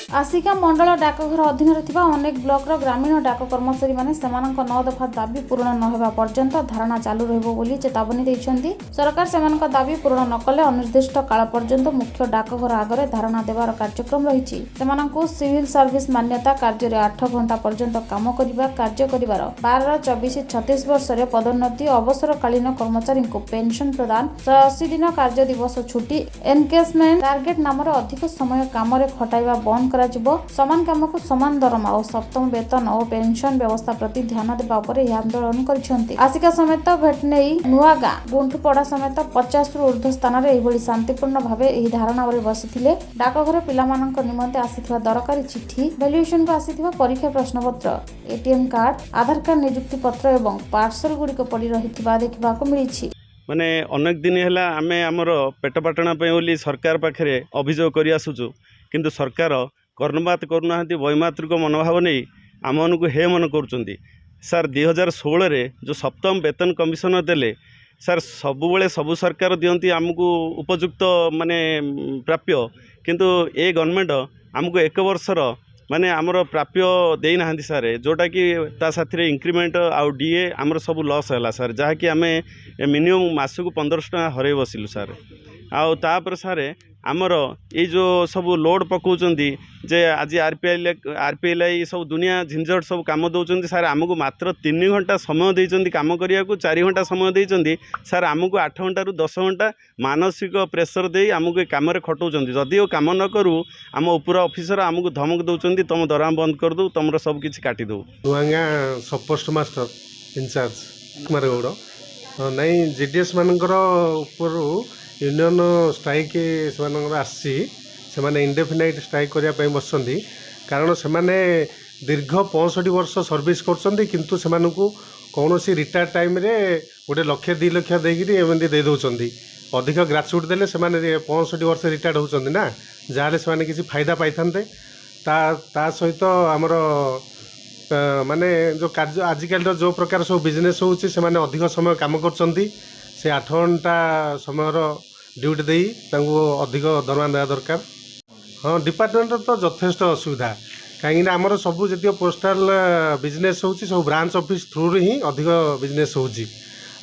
आसिका मंडल डाकघर अधीन अनेक ब्लॉक ग्रामीण डाक कर्मचारी माने 9 दफा दाबी पूरण न होगा पर्यंत धारणा चालू रहिबो बोली चेतावनी दैछन्ती। सरकार सेमानक दाबी पूरण न कले अनिर्दिष्ट काल पर्यंत मुख्य डाकघर आगरे धारणा देवार कार्यक्रम रहिछि। सेमानकु सिविल सर्विस मान्यता कार्य 8 घंटा पर्यंत काम करिबा कार्य करिवार 12, 24, 36 वर्ष रे पदोन्नति, अवसरकालीन कर्मचारी को पेंशन प्रदान, 80 दिन कार्य दिवस छुट्टी, एनकेजमेंट टार्गेट नाम अधिक समय काम रे खटाइबा बंद समान काम को समान दरमा और सप्तम वेतन और पेंशन व्यवस्था प्रति ध्यान देवा पर आंदोलन करिसेंती। आसिका समेत भेटनेई नुआगा गुंठपड़ा समेत 50 रु ऊर्ध्व स्थान में शांतिपूर्ण भाव यह धारणा बसिथिले। डाकघर पिलामानक निमंते आसीथिबा दरकारी चिठी, वैल्यूएशन को आसीथिबा परीक्षा प्रश्नपत्र, एटीएम कार्ड, आधार कार्ड नियुक्ति पत्र एवं पार्सल गुड़िक पड़ी रहिथिबा देखिबाको मिलिछि। माने अनेक दिन है आमे आमर पेटपाटना बोली सरकार पाखे अभियोग कर आसुचु, किंतु सरकार कर्णपात करूना वैमातृक मनोभाव नहीं आमको हे मन कर सार 2016 रे जो सप्तम वेतन कमिशन देले सार सबुबले सबु सरकार दियंती आमको उपयुक्त माने प्राप्य, किंतु ए गवर्नमेंट आमको 1 वर्षर माने आमर प्राप्य देना सार, जोटा कि ता साथी इंक्रीमेंट आउ डीए आमर सब लॉस है सार, जहाँकि आम मिनिमम मासक 1500 टका हर बसिलु सार। आउ तापर सारे आमर ये जो सब लोड पकाउछन्ती जे आज आरपीएल सब दुनिया झिंझट सब काम दौरान सार आमको मात्र 3 घंटा समय देइछन्ती काम करिया को, 4 घंटा समय देइछन्ती सार आमको 8 घंटा रु 10 घंटा मानसिक प्रेसर दे आमको काम खटौछन्ती। जदि काम न करूँ आम ऊपर ऑफिसर आमको धमक दौरान तुम दरमा बंद कर दो, तुम सब किसी काटी दो। Nuagaon sub post master in-charge Kumar Gaur नहीं जेडीएस मानकर ऊपर यूनियन स्ट्राइक से माने इंडेफिनाइट स्ट्राइक करने बसती, कारण से माने दीर्घ 65 वर्ष सर्विस करछन्ती, किंतु से कौन सी रिटायर टाइम रे गोटे 1,00,000 2 लक्ष देकि एमती दे दौरान अधिक ग्राचुइट देले से 65 वर्ष रिटायर्ड होती ना, जहाँ से किसी फायदा पाई ता सहित आमर माने जो कार्य आजिकल जो प्रकार सब बिजनेस होची से माने अधिक समय काम करछन्ती, से 8 घंटा समय ड्यूटी दे अधिक दरमा देवा दरकार। हाँ डिपार्टमेंट तो यथेष्ट असुविधा, कहीं आमर सब जी पोस्टाल बिजनेस होची सब ब्रांच ऑफिस थ्रू ही अधिक बिजनेस होची,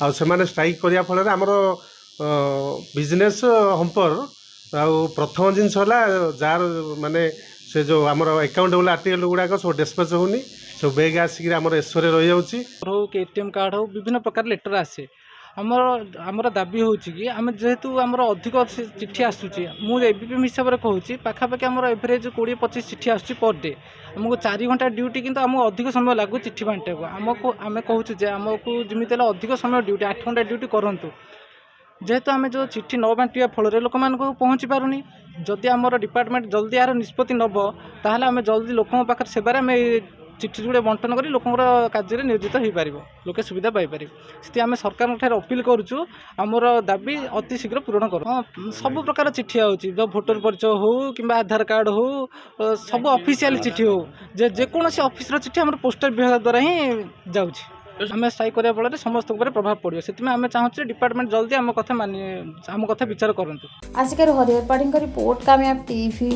आ से स्ट्राइक करिया फल आमर बिजनेस हम्पर आउ प्रथम जिनस जार माने से जो आमर अकाउंटेबल आर्टिकल गुड़ाक सब डिस्पैच होनी, सब बेग आसिक आमर एसओरे रही जाउची हो कि एटीएम कार्ड हो विभिन्न प्रकार लेटर आसे। आमर दाबी हो कि आम जेहेतु आमर अधिक चिठी आसूची, मुझे एबीपीएम हिसाब से कहूँ पाखापाखि आमर एवरेज 20-25 चिठी आसूची पर डे। आमको 4 घंटा ड्यूटी, किंतु आमको अधिक समय लगू चिठी बांटे को। आमको आम कहूँ आमको जमी अधिक समय ड्यूटी 8 घंटा ड्यूटी करूँ, जेहेतु आम जो चिठी न बांटा फल लोक मान पहुँची पारूनी। जदि आमर डिपार्टमेंट जल्दी यार निष्पत्ति नब ताहले आम जल्दी लोकों पाखे सेवार आम चिठी गुड़े बंटन कर लोक कार्य नियोजित हो पार, लोके सुविधा पाइपर। से आम सरकार अपील करुचु आमर दाबी अति शीघ्र पूरण कर। हाँ सब प्रकार चिठी आउची, जो भोटर परिचय हो कि आधार कार्ड हो, सब ऑफिशियल चिठी हो, जेकोसी ऑफिस चिठी आम पोस्टल विभाग द्वारा ही जाऊँगी। आम स्ट्राइक करने फल समस्त प्रभाव पड़ो, से आम चाहूँ डिपार्टमेंट जल्दी आम कथा विचार करूँ। आसिका हरिहर पाढ़ी रिपोर्ट कामयाब टीवी।